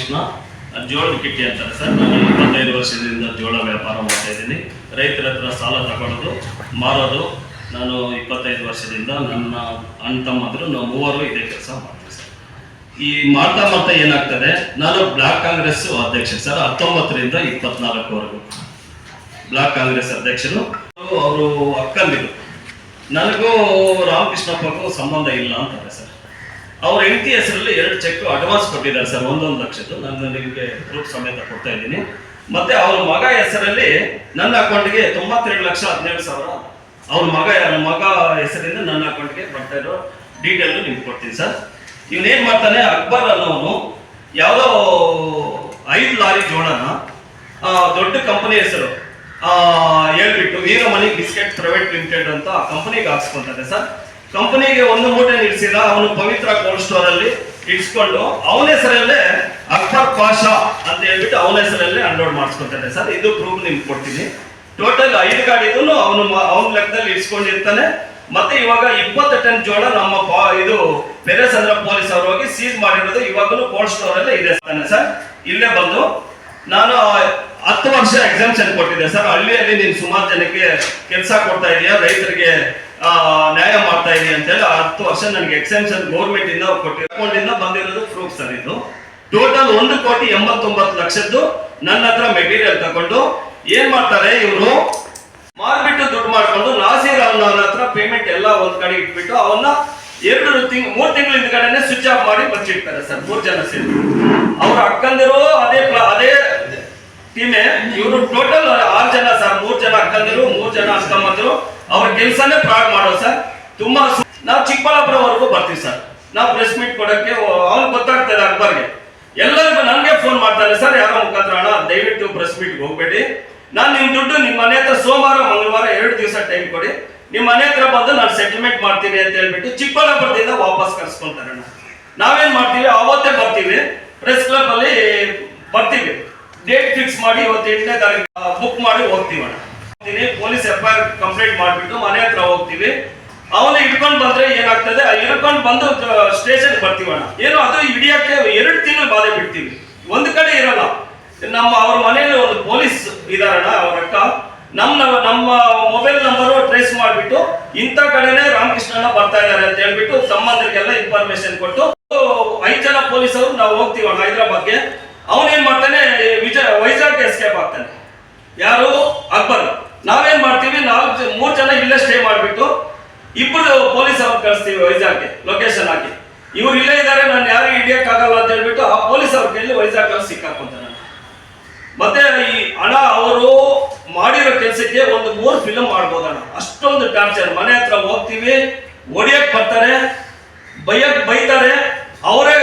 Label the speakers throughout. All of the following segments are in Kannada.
Speaker 1: ರಾಮಕೃಷ್ಣ, ಜೋಳದ ಕಿಟ್ಟಿ ಅಂತಾರೆ ಸರ್. ನಾನು 25 ವರ್ಷದಿಂದ ಜೋಳ ವ್ಯಾಪಾರ ಮಾಡ್ತಾ ಇದ್ದೀನಿ. ರೈತರ ಹತ್ರ ಸಾಲ ತಗೊಳ್ಳೋದು, ಮಾರೋದು. ನಾನು 25 ವರ್ಷದಿಂದ ನನ್ನ ಅಣ್ಣ ತಮ್ಮಂದರು ನಾವು ಮೂವರು ಇದೇ ಕೆಲಸ ಮಾಡ್ತೀವಿ ಸರ್. ಈ ಮಾಡ್ತಾ ಏನಾಗ್ತದೆ, ನಾನು ಬ್ಲಾಕ್ ಕಾಂಗ್ರೆಸ್ ಅಧ್ಯಕ್ಷ ಸರ್. 19ರಿಂದ 24ವರೆಗೂ ಬ್ಲಾಕ್ ಕಾಂಗ್ರೆಸ್ ಅಧ್ಯಕ್ಷರು. ಅವರು ಅಕ್ಕಂದಿರು. ನನಗೂ ರಾಮಕೃಷ್ಣಪ್ಪಗೂ ಸಂಬಂಧ ಇಲ್ಲ ಅಂತಾರೆ ಸರ್. ಅವ್ರ ಹೆಂಡತಿ ಹೆಸರಲ್ಲಿ 2 ಚೆಕ್ ಅಡ್ವಾನ್ಸ್ ಕೊಟ್ಟಿದ್ದಾರೆ ಸರ್, 1 ಲಕ್ಷದ್ದು. ನಾನು ನಿಮಗೆ ಪ್ರೂಫ್ ಸಮೇತ ಕೊಡ್ತಾ ಇದ್ದೀನಿ. ಮತ್ತೆ ಅವ್ರ ಮಗ ಹೆಸರಲ್ಲಿ ನನ್ನ ಅಕೌಂಟ್ಗೆ 92,17,000 ಅವ್ರ ಮಗ ಹೆಸರಿಂದ ನನ್ನ ಅಕೌಂಟ್ಗೆ ಬರ್ತಾ ಇರೋ ಡೀಟೇಲ್ ನಿಮ್ಗೆ ಕೊಡ್ತೀನಿ ಸರ್. ಇವನೇನ್ ಮಾಡ್ತಾನೆ, ಅಕ್ಬರ್ ಅನ್ನೋನು ಯಾವುದೋ 5 ಲಾರಿ ಜೋಳನ ದೊಡ್ಡ ಕಂಪನಿ ಹೆಸರು ಹೇಳ್ಬಿಟ್ಟು ವೀರಮಣಿ ಬಿಸ್ಕೆಟ್ ಪ್ರೈವೇಟ್ ಲಿಮಿಟೆಡ್ ಅಂತ ಕಂಪನಿಗೆ ಹಾಕ್ಸ್ಕೊಂತಾರೆ ಸರ್. ಕಂಪನಿಗೆ 1 ಮೂಟೆ ನಿಲ್ಸಿಲ್ಲ, ಅವನು ಪವಿತ್ರ ಕೋಲ್ಡ್ ಸ್ಟೋರ್ ಅಲ್ಲಿ ಇಡ್ಸ್ಕೊಂಡು ಅವನ ಹೆಸರಲ್ಲೇ ಅಕ್ಬರ್ ಪಾಷಾ ಅಂತ ಹೇಳ್ಬಿಟ್ಟು ಅವನ ಹೆಸರಲ್ಲೇ ಅನ್ಲೋಡ್ ಮಾಡಿಸ್ಕೊತಾನೆ ಸರ್. ಇದು ಪ್ರೂಫ್ ನಿಮ್ಗೆ ಕೊಡ್ತೀನಿ. ಟೋಟಲ್ 5 ಗಾಡಿದು ಅವನ ಲೆಕ್ಕದಲ್ಲಿ ಇಡ್ಸ್ಕೊಂಡಿರ್ತಾನೆ. ಮತ್ತೆ ಇವಾಗ 20 ಟನ್ ಜೋಳ ನಮ್ಮ ಇದು ಪೆರೇಸಂದ್ರ ಪೊಲೀಸ್ ಅವರು ಹೋಗಿ ಸೀಸ್ ಮಾಡಿರೋದು ಇವಾಗಲೂ ಕೋಲ್ಡ್ ಸ್ಟೋರ್ ಅಲ್ಲೇ ಇದೆ ಸರ್. ಇಲ್ಲೇ ಬಂದು ನಾನು 10 ವರ್ಷ ಎಕ್ಸಾಮ್ಷನ್ ಕೊಟ್ಟಿದ್ದೆ ಸರ್. ಹಳ್ಳಿಯಲ್ಲಿ ನೀನು ಸುಮಾರು ಜನಕ್ಕೆ ಕೆಲಸ ಕೊಡ್ತಾ ಇದೀಯಾ, ರೈತರಿಗೆ ನ್ಯಾಯ ಮಾಡ್ತಾ ಇದೀಯ ಅಂತ ಹೇಳಿ 10 ವರ್ಷ ನನಗೆ ಎಕ್ಸಾಮ್ಷನ್ ಗೌರ್ಮೆಂಟ್ ಇಂದ ಅಕೌಂಟಿಂದ ಬಂದಿರೋದು ಪ್ರೂಫ್ ಸರ್. ಇದು ಟೋಟಲ್ 1,89,00,000 ನನ್ನ ಹತ್ರ ಮೆಟೀರಿಯಲ್ ತಗೊಂಡು ಏನ್ ಮಾಡ್ತಾರೆ ಇವರು, ಮಾರ್ಬಿಟ್ಟು ದುಡ್ಡು ಮಾಡ್ಕೊಂಡು ನಾಸೀರ್ ಅವನ ಹತ್ರ ಪೇಮೆಂಟ್ ಎಲ್ಲ ಒಂದ್ ಕಡೆ ಇಟ್ಬಿಟ್ಟು ಅವನ್ನ 3 ತಿಂಗಳ ಹಿಂದ್ಗಡೆನೆ ಸ್ವಿಚ್ ಆಫ್ ಮಾಡಿ ಬಚ್ಚಿಡ್ತಾರೆ ಸರ್. 3 ಜನ ಸೇರಿ ಅವ್ರ ಅಕ್ಕಂದಿರು ಅದೇ ಟೀಮೇ. ಇವರು ಟೋಟಲ್ 6 ಜನ ಸರ್. 3 ಜನ ಅಕ್ಕಂದಿರು, 3 ಜನ ಅಕ್ಕಮ್ಮಂದಿರು. ಅವ್ರ ಕೆಲಸನೇ ಫ್ರಾಡ್ ಮಾಡೋ ಸರ್. ತುಂಬಾ ನಾವು ಚಿಕ್ಕಬಳ್ಳಾಪುರವರೆಗೂ ಬರ್ತೀವಿ ಸರ್. ನಾವು ಪ್ರೆಸ್ ಮೀಟ್ ಕೊಡಕ್ಕೆ ಅವ್ನಿಗೆ ಗೊತ್ತಾಗ್ತದೆ ಅಕ್ಬರ್ಗೆ. ಎಲ್ಲರಿಗೂ ನನಗೆ ಫೋನ್ ಮಾಡ್ತಾರೆ ಸರ್, ಯಾರೋ ಮುಖಾಂತರ, ಅಣ್ಣ ದಯವಿಟ್ಟು ಪ್ರೆಸ್ ಮೀಟ್ಗೆ ಹೋಗ್ಬೇಡಿ, ನಾನು ನಿಮ್ ದುಡ್ಡು ನಿಮ್ಮ ಮನೆ ಹತ್ರ ಸೋಮವಾರ ಮಂಗಳವಾರ 2 ದಿವಸ ಟೈಮ್ ಕೊಡಿ, ನಿಮ್ಮ ಮನೆ ಹತ್ರ ಬಂದು ನಾನು ಸೆಟಲ್ಮೆಂಟ್ ಮಾಡ್ತೀನಿ ಅಂತ ಹೇಳ್ಬಿಟ್ಟು ಚಿಕ್ಕಬಳ್ಳಾಪುರದಿಂದ ವಾಪಸ್ ಕರ್ಸ್ಕೊಂತಾರೆ. ನಾವೇನ್ ಮಾಡ್ತೀವಿ, ಅವತ್ತೇ ಬರ್ತೀವಿ, ಪ್ರೆಸ್ ಕ್ಲಬ್ ಅಲ್ಲಿ ಬರ್ತೀವಿ, ಡೇಟ್ ಫಿಕ್ಸ್ ಮಾಡಿ ಇವತ್ತು 8ನೇ ತಾರೀಕು ಬುಕ್ ಮಾಡಿ ಹೋಗ್ತೀವಣ್ಣ. ಪೊಲೀಸ್ FIR ಕಂಪ್ಲೇಂಟ್ ಮಾಡ್ಬಿಟ್ಟು ಮನೆ ಹತ್ರ ಹೋಗ್ತೀವಿ. ಅವನು ಇಟ್ಕೊಂಡು ಬಂದ್ರೆ ಏನಾಗ್ತದೆ, ಇಟ್ಕೊಂಡು ಬಂದು ಸ್ಟೇಷನ್ ಬರ್ತೀವಣ್ಣ. ಏನು ಅದು ಹಿಡಿಯಕ್ಕೆ 2 ತಿಂಗಳು ಬಾಧೆ ಬಿಡ್ತೀವಿ, ಒಂದು ಕಡೆ ಇರಲ್ಲ. ಅವ್ರ ಮನೆಯಲ್ಲಿ ಒಂದು ಪೊಲೀಸ್ ಇದಾರಣ್ಣ, ಅವ್ರ ಅಕ್ಕ ನಮ್ಮ ಮೊಬೈಲ್ ನಂಬರ್ ಟ್ರೇಸ್ ಮಾಡ್ಬಿಟ್ಟು ಇಂಥ ಕಡೆನೆ ರಾಮಕೃಷ್ಣಣ್ಣ ಬರ್ತಾ ಇದಾರೆ ಅಂತ ಹೇಳ್ಬಿಟ್ಟು ಸಂಬಂಧರಿಗೆಲ್ಲ ಇನ್ಫಾರ್ಮೇಶನ್ ಕೊಟ್ಟು 5 ಜನ ಪೊಲೀಸರು ನಾವು ಹೋಗ್ತೀವಣ್ಣ ಹೈದರಾಬಾದ್ಗೆ. ಅವನೇನ್ ಮಾಡ್ತಾನೆ, ವೈಜಾಗ್ ಎಸ್ಕೇಪ್ ಆಗ್ತಾನೆ. ಯಾರು, ಅಕ್ಬರ್. ನಾವೇನ್ ಮಾಡ್ತೀವಿ, 3 ಜನ ಇಲ್ಲೇ ಸ್ಟೇ ಮಾಡ್ಬಿಟ್ಟು 2 ಪೊಲೀಸ್ ಅವ್ರು ಕಳಿಸ್ತೀವಿ ವೈಜಾಗ್ಗೆ ಲೊಕೇಶನ್ ಹಾಕಿ. ಇವ್ರು ಇಲ್ಲೇ ಇದಾರೆ, ನಾನು ಯಾರು ಹಿಡಿಯಕ್ಕಾಗಲ್ಲ ಅಂತ ಹೇಳ್ಬಿಟ್ಟು ಆ ಪೊಲೀಸ್ ಅವ್ರ ಕೈಲಿ ವೈಜಾಗ್ ಅಲ್ಲಿ ಸಿಕ್ಕಾಕೊಂತಾನೆ. ಮತ್ತೆ ಈ ಹಣ ಅವರು ಮಾಡಿರೋ ಕೆಲಸಕ್ಕೆ ಒಂದು 3 ಫಿಲ್ಮ್ ಮಾಡ್ಬೋದಣ್ಣ, ಅಷ್ಟೊಂದು ಟಾರ್ಚರ್. ಮನೆ ಹತ್ರ ಹೋಗ್ತೀವಿ, ಹೊಡಿಯಕ್ ಬರ್ತಾರೆ, ಬೈತಾರೆ. ಅವರೇ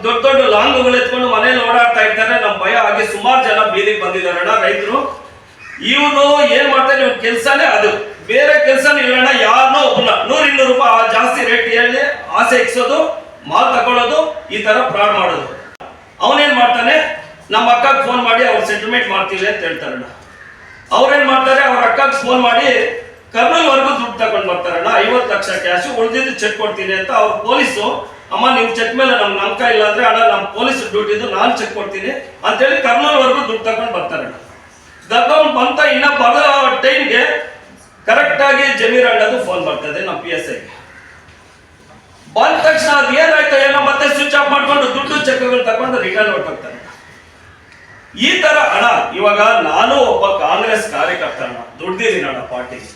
Speaker 1: ದೊಡ್ಡ ಲಾಂಗ್ಗಳು ಎತ್ಕೊಂಡು ಮನೇಲಿ ಓಡಾಡ್ತಾ ಇರ್ತಾರೆ. ನಮ್ ಭಯ ಆಗಿ ಸುಮಾರು ಜನ ಬೀದಿಗೆ ಬಂದಿದಾರಣ್ಣ ರೈತರು. ಇವನು ಏನ್ ಮಾಡ್ತಾರೆ, ಇವ್ನ ಕೆಲ್ಸನೇ ಅದು, ಬೇರೆ ಕೆಲ್ಸನೇ ಇಲ್ಲಣ್ಣ. ಯಾರನ್ನೋ ಒಬ್ಬನ 100-200 ರೂಪಾಯಿ ಜಾಸ್ತಿ ರೇಟ್ ಹೇಳಿ ಆಸೆ ಇಕ್ಸೋದು, ಮಾಲ್ ತಗೊಳ್ಳೋದು, ಈ ತರ ಫ್ರಾಡ್ ಮಾಡೋದು. ಅವನೇನ್ ಮಾಡ್ತಾನೆ, ನಮ್ಮ ಅಕ್ಕಗೆ ಫೋನ್ ಮಾಡಿ ಅವ್ರು ಸೆಟಲ್ಮೆಂಟ್ ಮಾಡ್ತೀವಿ ಅಂತ ಹೇಳ್ತಾರಣ್ಣ. ಅವ್ರೇನ್ ಮಾಡ್ತಾರೆ, ಅವ್ರ ಅಕ್ಕಗೆ ಫೋನ್ ಮಾಡಿ ಕರ್ನೂಲ್ವರೆಗೂ ದುಡ್ಡು ತಗೊಂಡು ಬರ್ತಾರಣ್ಣ. 50 ಲಕ್ಷ ಕ್ಯಾಶ್, ಉಳಿದಿದ್ದು ಚೆಕ್ ಕೊಡ್ತೀನಿ ಅಂತ. ಅವ್ರ ಪೊಲೀಸು, ಅಮ್ಮ ನಿಮ್ ಚೆಕ್ ಮೇಲೆ ನಮ್ಗೆ ನಂಬಿಕ ಇಲ್ಲ ಅಂದ್ರೆ ಅಣ್ಣ ನಮ್ಮ ಪೊಲೀಸ್ ಡ್ಯೂಟಿದು ನಾನು ಚೆಕ್ ಕೊಡ್ತೀನಿ ಅಂತೇಳಿ ಕರ್ನೂಲ್ವರೆಗೂ ದುಡ್ಡು ತಗೊಂಡು ಬರ್ತಾರಣ್ಣ. ತಗೊಂಡು ಬಂತ ಇನ್ನ ಬರೋ ಟೈಮ್ಗೆ ಕರೆಕ್ಟ್ ಆಗಿ ಜಮೀರ್ ಅಣ್ಣದು ಫೋನ್ ಬರ್ತದೆ ನಮ್ಮ PSI. ಬಂದ ತಕ್ಷಣ ಅದು ಏನಾಯ್ತು ಏನೋ ಮತ್ತೆ ಸ್ವಿಚ್ ಆಫ್ ಮಾಡ್ಕೊಂಡು ದುಡ್ಡು ಚೆಕ್ಗಳು ತಗೊಂಡು ರಿಟರ್ನ್ ಹೊರಟೋಗ್ತಾರೆ. ಈ ತರ ಅಣ್ಣ, ಇವಾಗ ನಾನು ಒಬ್ಬ ಕಾಂಗ್ರೆಸ್ ಕಾರ್ಯಕರ್ತ ಅಣ್ಣ, ದುಡ್ದಿದ್ದೀನಿ ಅಣ್ಣ ಪಾರ್ಟಿಗೆ.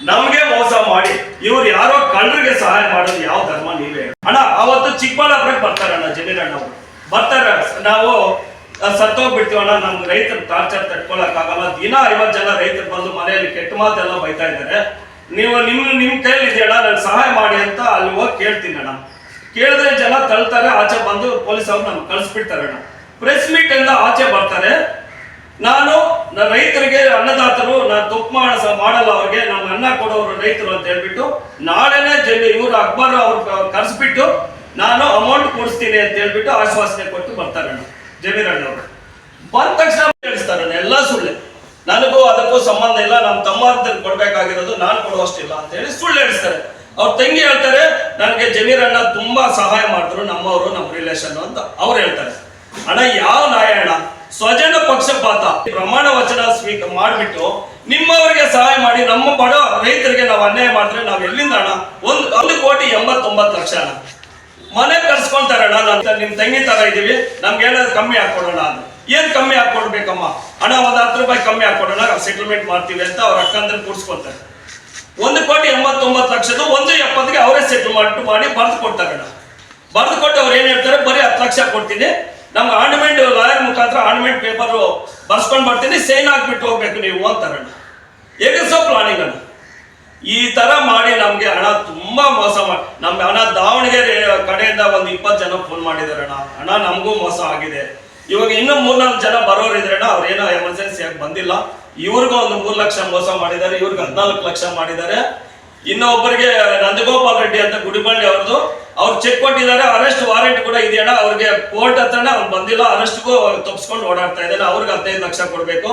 Speaker 1: ನಮ್ಗೆ ಮೋಸ ಮಾಡಿ ಇವ್ರು ಯಾರೋ ಕಳ್ಳರಿಗೆ ಸಹಾಯ ಮಾಡೋದು ಯಾವ ಧರ್ಮ ನೀವೇ ಅಣ್ಣ? ಅವತ್ತು ಚಿಕ್ಕಬಳ್ಳಾಪುರಕ್ಕೆ ಬರ್ತಾರಣ್ಣ ಜಮೀರ್ ಅಣ್ಣ ಅವರು ಬರ್ತಾರೆ. ನಾವು ಸತ್ತೋಗ್ಬಿಡ್ತೀವಣ್ಣ, ನಮ್ಗೆ ರೈತರ ಟಾರ್ಚರ್ ತಡ್ಕೊಳಕ್ಕಾಗಲ್ಲ. ದಿನ 50 ಜನ ರೈತರು ಬಂದು ಮನೆಯಲ್ಲಿ ಕೆಟ್ಟ ಮಾತೆಲ್ಲ ಬೈತಾ ಇದ್ದಾರೆ. ನೀವು ನಿಮ್ ಕೈಲಿ ಇದೆಯಣ್ಣ, ನನ್ಗೆ ಸಹಾಯ ಮಾಡಿ ಅಂತ ಅಲ್ಲಿ ಹೋಗಿ ಕೇಳ್ತೀನಿ ಅಣ್ಣ. ಕೇಳಿದ್ರೆ ಜನ ತಳ್ತಾರೆ, ಆಚೆ ಬಂದು ಪೊಲೀಸ್ ಅವ್ರು ನಮ್ಗೆ ಕಳಿಸ್ಬಿಡ್ತಾರಣ್ಣ. ಪ್ರೆಸ್ ಮೀಟ್ ಎಲ್ಲ ಆಚೆ ಬರ್ತಾರೆ. ನಾನು ರೈತರಿಗೆ ಅನ್ನದಾತರು, ನಾನು ತಪ್ಪು ಮಾಡಲ್ಲ, ಅವ್ರಿಗೆ ನಮ್ಗೆ ಅನ್ನ ಕೊಡೋರು ರೈತರು ಅಂತ ಹೇಳ್ಬಿಟ್ಟು ನಾಳೆನೆ ಇವ್ರು ಅಕ್ಬರ್ ಅವ್ರು ಕರೆಸ್ಬಿಟ್ಟು ನಾನು ಅಮೌಂಟ್ ಕೊಡಿಸ್ತೀನಿ ಅಂತ ಹೇಳ್ಬಿಟ್ಟು ಆಶ್ವಾಸನೆ ಕೊಟ್ಟು ಬರ್ತಾರಣ್ಣ ಜಮೀರ್ ಅಣ್ಣವರು. ಬಂದ ತಕ್ಷಣ ಹೇಳಿಸ್ತಾರಣ್ಣ ಎಲ್ಲ ಸುಳ್ಳೆ, ನನಗೂ ಅದಕ್ಕೂ ಸಂಬಂಧ ಇಲ್ಲ, ನಮ್ಮ ತಮ್ಮಂದಿರಿಗೆ ಕೊಡ್ಬೇಕಾಗಿರೋದು ನಾನು ಕೊಡುವಷ್ಟಿಲ್ಲ ಅಂತ ಹೇಳಿ ಸುಳ್ಳು ಹೇಳಿಸ್ತಾರೆ. ಅವ್ರ ತಂಗಿ ಹೇಳ್ತಾರೆ, ನನಗೆ ಜಮೀರ್ ಅಣ್ಣ ತುಂಬಾ ಸಹಾಯ ಮಾಡಿದ್ರು, ನಮ್ಮವರು ನಮ್ಮ ರಿಲೇಷನ್ ಅಂತ ಅವ್ರು ಹೇಳ್ತಾರೆ.
Speaker 2: ಅಣ್ಣ ಯಾವ ನ್ಯಾಯ ಅಣ್ಣ? ಸ್ವಜನ ಪಕ್ಷಪಾತ ಪ್ರಮಾಣ ವಚನ ಮಾಡಿಬಿಟ್ಟು ನಿಮ್ಮವರಿಗೆ ಸಹಾಯ ಮಾಡಿ ನಮ್ಮ ಬಡ ರೈತರಿಗೆ ನಾವು ಅನ್ಯಾಯ ಮಾಡಿದ್ರೆ ನಾವ್ ಎಲ್ಲಿಂದ ಅಣ್ಣ? 1,89,00,000 ಅಣ್ಣ. ಮನೆ ಕರ್ಸ್ಕೊಂತಾರಣ್ಣ. ನಿಮ್ ತಂಗಿ ತರ ಇದೀವಿ, ನಮ್ಗೆ ಏನಾದ್ರು ಕಮ್ಮಿ ಹಾಕೊಡೋಣ ಅಂತ. ಏನ್ ಕಮ್ಮಿ ಹಾಕೊಡ್ಬೇಕಮ್ಮ? ಅಣ್ಣ 10 ರೂಪಾಯಿ ಕಮ್ಮಿ ಹಾಕೊಡೋಣ, ಸೆಟಲ್ಮೆಂಟ್ ಮಾಡ್ತೀವಿ ಅಂತ ಅವ್ರ ಅಕ್ಕಂದ್ರೆ ಕೂಡ್ಸ್ಕೊಂತಾರೆ. 1,89,00,000 1,70,000 ಅವರೇ ಸೆಟಲ್ಮೆಂಟ್ ಮಾಡಿ ಬರ್ದು ಕೊಡ್ತಾರಣ್ಣ. ಬರ್ದು ಕೊಟ್ಟು ಅವ್ರು ಏನ್ ಹೇಳ್ತಾರೆ, ಬರೀ 10 ಲಕ್ಷ ಕೊಡ್ತೀನಿ, ನಮ್ಗೆ ಆರ್ನಮೆಂಟ್ ಲಾಯರ್ ಮುಖಾಂತರ ಆರ್ನಮೆಂಟ್ ಪೇಪರ್ ಬರ್ಸ್ಕೊಂಡ್ ಬರ್ತೀನಿ, ಸೈನ್ ಹಾಕ್ಬಿಟ್ಟು ಹೋಗ್ಬೇಕು ನೀವು ಅಂತಾರಣ್ಣ. ಹೇಗಿಸೋ ಪ್ಲಾನಿಂಗ್ ಅಣ್ಣ. ಈ ತರ ಮಾಡಿ ನಮ್ಗೆ ಹಣ ತುಂಬಾ ಮೋಸ ಮಾಡಿ ನಮ್ಗೆ ಹಣ ದಾವಣಗೆರೆ ಕಡೆಯಿಂದ ಒಂದು 20 ಜನ ಫೋನ್ ಮಾಡಿದಾರೆ ಅಣ್ಣ, ನಮಗೂ ಮೋಸ ಆಗಿದೆ. ಇವಾಗ ಇನ್ನೂ 3-4 ಜನ ಬರೋರು ಇದ್ರೆ ಅಣ್ಣ, ಅವ್ರೇನೋ ಎಮರ್ಜೆನ್ಸಿ ಆಗಿ ಬಂದಿಲ್ಲ. ಇವ್ರಿಗೂ ಒಂದು 3 ಲಕ್ಷ ಮೋಸ ಮಾಡಿದ್ದಾರೆ, ಇವ್ರಿಗೆ 14 ಲಕ್ಷ ಮಾಡಿದ್ದಾರೆ. ಇನ್ನೊಬ್ಬರಿಗೆ ನಂದಗೋಪಾಲ್ ರೆಡ್ಡಿ ಅಂತ ಗುಡಿಬಂಡಿ ಅವ್ರದ್ದು, ಅವ್ರು ಚೆಕ್ ಕೊಟ್ಟಿದ್ದಾರೆ, ಅರೆಸ್ಟ್ ವಾರೆಂಟ್ ಕೂಡ ಇದೆಯಣ್ಣ. ಅವ್ರಿಗೆ ಕೋರ್ಟ್ ಹತ್ರನೇ ಅವ್ನು ಬಂದಿಲ್ಲ, ಅರೆಸ್ಟ್ಗೂ ತಪ್ಪಿಸ್ಕೊಂಡು ಓಡಾಡ್ತಾ ಇದ್ದಾನೆ. ಅವ್ರಿಗೆ 15 ಲಕ್ಷ ಕೊಡ್ಬೇಕು.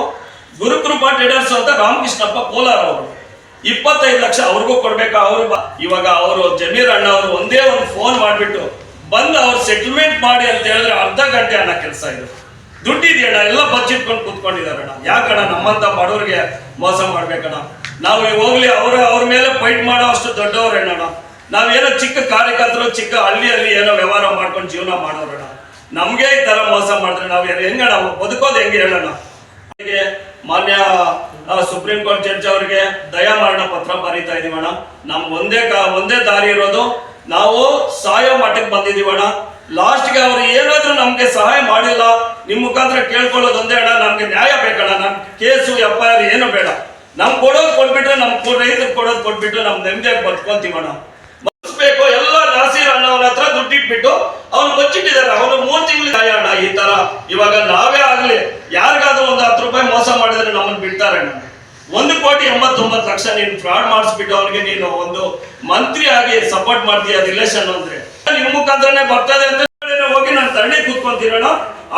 Speaker 2: ಗುರುಕೃಪಾ ಟ್ರೇಡರ್ಸ್ ಅಂತ ರಾಮಕೃಷ್ಣಪ್ಪ ಕೋಲಾರ ಅವರು 25 ಲಕ್ಷ ಅವ್ರಿಗೂ ಕೊಡ್ಬೇಕು. ಅವರು ಇವಾಗ ಅವರು ಜಮೀರ್ ಅಣ್ಣ ಅವರು ಒಂದೇ ಒಂದು ಫೋನ್ ಮಾಡ್ಬಿಟ್ಟು ಬಂದು ಅವ್ರು ಸೆಟಲ್ಮೆಂಟ್ ಮಾಡಿ ಅಂತ ಹೇಳಿದ್ರೆ ಅರ್ಧ ಗಂಟೆ ಅಣ್ಣ ಕೆಲಸ ಇದು. ದುಡ್ಡಿದೆಯಣ್ಣ, ಎಲ್ಲ ಬಚ್ಚಿಟ್ಕೊಂಡು ಕೂತ್ಕೊಂಡಿದಾರಣ್ಣ. ಯಾಕಣ್ಣ ನಮ್ಮಂತ ಬಡವ್ರಿಗೆ ಮೋಸ ಮಾಡ್ಬೇಕಣ್ಣ? ನಾವು ಹೋಗ್ಲಿ ಅವ್ರ ಮೇಲೆ ಫೈಟ್ ಮಾಡೋ ಅಷ್ಟು ದೊಡ್ಡವ್ರೇನಣ್ಣ. ನಾವೇನೋ ಚಿಕ್ಕ ಕಾರ್ಯಕರ್ತರು ಚಿಕ್ಕ ಹಳ್ಳಿಯಲ್ಲಿ ಏನೋ ವ್ಯವಹಾರ ಮಾಡ್ಕೊಂಡು ಜೀವನ ಮಾಡೋರಣ್ಣ. ನಮ್ಗೆ ಈ ತರ ಮೋಸ ಮಾಡಿದ್ರೆ ನಾವು ಹೆಂಗಣ್ಣ ಬದುಕೋದು ಹೆಂಗೆ ಹೇಳೋಣ? ಮಾನ್ಯ ಸುಪ್ರೀಂ ಕೋರ್ಟ್ ಜಡ್ಜ್ ಅವರಿಗೆ ದಯಾಮರಣ ಪತ್ರ ಬರೀತಾ ಇದೀವಣ್ಣ. ನಮ್ಗೆ ಒಂದೇ ದಾರಿ ಇರೋದು, ನಾವು ಸಹಾಯ ಮಟ್ಟಕ್ಕೆ ಬಂದಿದೀವಣ್ಣ. ಲಾಸ್ಟ್ಗೆ ಅವ್ರು ಏನಾದ್ರೂ ನಮ್ಗೆ ಸಹಾಯ ಮಾಡಿಲ್ಲ, ನಿಮ್ ಮುಖಾಂತರ ಕೇಳ್ಕೊಳ್ಳೋದು ಒಂದೇ ಅಣ್ಣ, ನಮ್ಗೆ ನ್ಯಾಯ ಬೇಕಣ್ಣ. ನಮ್ ಕೇಸು FIR ಏನು ಬೇಡ, ನಮ್ ಕೊಡೋದು ಕೊಟ್ಬಿಟ್ರೆ, ನಮ್ ರೈತರು ಕೊಡೋದು ಕೊಟ್ಬಿಟ್ರೆ ನಮ್ ನೆಮ್ಮದಿಯಾಗಿ ಬದುಕೊಂತೀವಣ್ಣ. ಬೇಕು ಎಲ್ಲ ನಾಸೀರ್ ಅನ್ನೋನ ಹತ್ರ ದುಡ್ಡಿಟ್ಬಿಟ್ಟು ಅವ್ನು ಬಚ್ಚಿಟ್ಟಿದ್ದಾರೆ. ಅವನು 3 ತಿಂಗಳು ಅಣ್ಣ. ಈ ತರ ಇವಾಗ ನಾವೇ ಆಗ್ಲಿ ಯಾರಿಗಾದ್ರೂ ಒಂದು 10 ರೂಪಾಯಿ ಮೋಸ ಮಾಡಿದ್ರೆ ನಮ್ಮನ್ನು ಬಿಡ್ತಾರೆ ಅಣ್ಣ. 1,89,00,000 ನೀನು ಫ್ರಾಡ್ ಮಾಡಿಸ್ಬಿಟ್ಟು ಅವನಿಗೆ ನೀನು ಒಂದು ಮಂತ್ರಿ ಆಗಿ ಸಪೋರ್ಟ್ ಮಾಡ್ತೀಯ ರಿಲೇಷನ್ ಅಂದ್ರೆ ನಿಮ್ ಮುಖಾಂತರನೇ ಬರ್ತದೆ ಅಂತ ಹೋಗಿ ನಾನು ತಣ್ಣೆ ಕೂತ್ಕೊಂತೀನಣ್ಣ.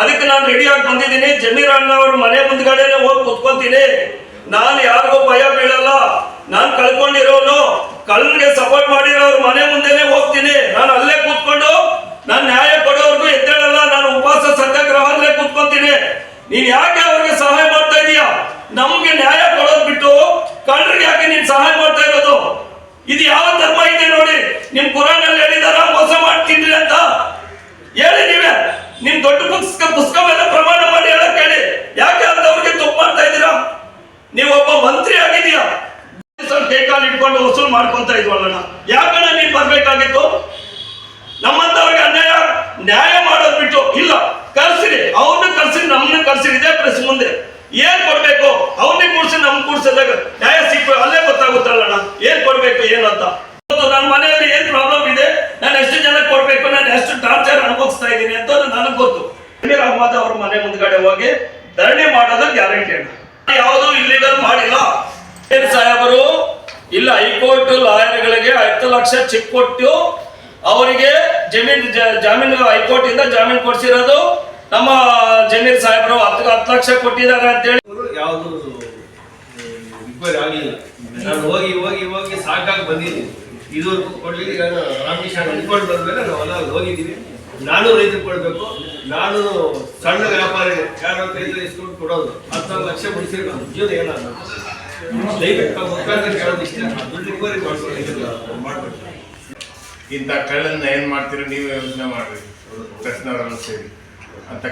Speaker 2: ಅದಕ್ಕೆ ನಾನು ರೆಡಿ ಆಗಿ ಬಂದಿದ್ದೀನಿ. ಜಮೀರ್ ಅಣ್ಣ ಅವ್ರ ಮನೆ ಮುಂದ್ಗಡೆನೆ ಹೋಗಿ ಕೂತ್ಕೊಂತೀನಿ. ನಾನು ಯಾರಿಗೂ ಭಯ ಬೀಳಲ್ಲ. ನಾನು ಕಳ್ಕೊಂಡಿರೋನು ಕಳ್ಳನಿಗೆ ಸಪೋರ್ಟ್ ಮಾಡಿರೋರು ಮನೆ ಮುಂದೆನೆ ಹೋಗ್ತೀನಿ. ನಾನು ಅಲ್ಲೇ ಕೂತ್ಕೊಂಡು ನಾನು ನ್ಯಾಯ ಕೊಡೋರ್ಗು ಎದ್ದೇಳಲ್ಲ. ನಾನು ಉಪವಾಸ ಸತ್ಯಾಗ್ರಹ ಅಲ್ಲೇ ಕೂತ್ಕೊಂತೀನಿ. ನೀನ್ ಯಾಕೆ ಅವ್ರಿಗೆ ಸಹಾಯ ಮಾಡ್ತಾ ಇದೀಯಾ? ನಮ್ಗೆ ನ್ಯಾಯ ಕೊಡೋದ್ ಬಿಟ್ಟು ಕಳ್ಳರಿಗೆ ಯಾಕೆ ನೀನ್ ಸಹಾಯ ಮಾಡ್ತಾ ಇರೋದು? ಇದು ಯಾವ ಧರ್ಮ ಇದೆ ನೋಡಿ? ನಿಮ್ ಕುರಾನಲ್ಲಿ ಹೇಳಿದಾರ ಮೋಸ ಮಾಡ್ತೀನಿ ಅಂತ? ಹೇಳಿ ನೀವೇ, ನಿಮ್ ದೊಡ್ಡ ಪುಸ್ತಕ ಮೇಲೆ ಪ್ರಮಾಣ ಮಾಡಿ ಹೇಳಕ್ ಹೇಳಿ. ಯಾಕೆ ಅಂತ ಅವ್ರಿಗೆ ತಪ್ಪು ಮಾಡ್ತಾ ಇದ್ದೀರಾ? ನೀವೊಬ್ಬ ಮಂತ್ರಿ ಆಗಿದೀಯಾ, ಕೈಕಾಲು ಇಟ್ಕೊಂಡು ವಸೂಲ್ ಮಾಡ್ಕೊಂತ ಇದ್ವಲ್ಲ. ಯಾಕಣ್ಣ ನೀನ್ ಬರ್ಬೇಕಾಗಿತ್ತು? ನಮ್ಮಂತವ್ರಿಗೆ ನ್ಯಾಯ ಮಾಡೋದ್ ಬಿಟ್ಟು ಇಲ್ಲ, ಕರ್ಸಿರಿ, ಅವ್ರನ್ನ ಕರ್ಸಿರಿ, ನಮ್ಮನ್ನ ಕರ್ಸಿರಿ. ಇದೇ ಪ್ರೆಸ್ ಮುಂದೆ ಏನ್ ಕೊಡ್ಬೇಕು ಅವ್ರನ್ನ ಕೂಡ್ಸಿ ನಮ್ ಕೂಡ್ಸದಾಗ ನ್ಯಾಯ ಸಿಕ್ಬೇಕು. ಅಲ್ಲೇ ಗೊತ್ತಾಗುತ್ತಲ್ಲಣ್ಣ ಏನ್ ಕೊಡ್ಬೇಕು ಏನು ಅಂತ. ನನ್ನ ಮನೆಯಲ್ಲಿ ಏನ್ ಪ್ರಾಬ್ಲಮ್ ಇದೆ, ನಾನು ಎಷ್ಟು ಜನ ಕೊಡ್ಬೇಕು, ನಾನು ಎಷ್ಟು ಟಾರ್ಚರ್ ಅನುಭವಿಸ್ತಾ ಇದ್ದೀನಿ ಅಂತ ನನಗ್ ಗೊತ್ತು. ಜಮೀರ್ ಅಹ್ಮದ್ ಅವ್ರ ಮನೆ ಮುಂದ್ಗಡೆ ಹೋಗಿ ಧರಣಿ ಮಾಡೋದ್ರ ಗ್ಯಾರಂಟಿ ಅಣ್ಣ. ಯಾವುದು ಇಲ್ಲಿಗಲ್ ಮಾಡಿಲ್ಲ. ಸಾಹೇಬರು ಇಲ್ಲ, ಹೈಕೋರ್ಟ್ ಲಾಯರ್ಗಳಿಗೆ 10 ಲಕ್ಷ ಚೆಕ್ ಕೊಟ್ಟು ಅವರಿಗೆ ಜಾಮೀನು ಹೈಕೋರ್ಟ್ ಇಂದ ಜಾಮೀನು ಕೊಡ್ಸಿರೋದು ನಮ್ಮ ಜಮೀರ್ ಸಾಹೇಬರು 10 ಲಕ್ಷ ಕೊಟ್ಟಿದ್ದಾರೆ ಅಂತ ಹೇಳಿ
Speaker 3: ಯಾವುದು ರಿಕ್ವೈರ್ ಆಗಲಿಲ್ಲ. ನಾನು ಹೋಗಿ ಸಾಕಾಗಿ ಬಂದಿದ್ದೀನಿ. ಇದುವರೆಗೂ ಕೊಡ್ಲಿಕ್ಕೆ ಈಗ ರಾಮಕೃಷ್ಣ ರಿಪೋರ್ಟ್ ಬಂದ್ಮೇಲೆ ನಾವೆಲ್ಲ ಹೋಗಿದ್ದೀವಿ. ನಾನು ರೈತರು ಕೊಡ್ಬೇಕು, ನಾನು ಸಣ್ಣ ವ್ಯಾಪಾರಿ ಯಾರು ರೈತರು ಇಸ್ಕೊಂಡು ಕೊಡೋದು 10 ಲಕ್ಷ ಬಿಡಿಸಿ ಜೀವನ ಏನಾದ್ರು ದಯವಿಟ್ಟು ಮುಖಾಂತರ ಕೇಳೋದಿಷ್ಟೇ, ದುಡ್ಡು ರಿಕವರಿ ಮಾಡ್ಬೇಕು.
Speaker 4: ಇಂಥ ಕಳ್ಳನ್ನ ಏನ್ ಮಾಡ್ತೀರಿ ನೀವೇ ಯೋಚನೆ ಮಾಡ್ರಿ, ಪ್ರಶ್ನೆ ಸೇರಿ ಅಂತ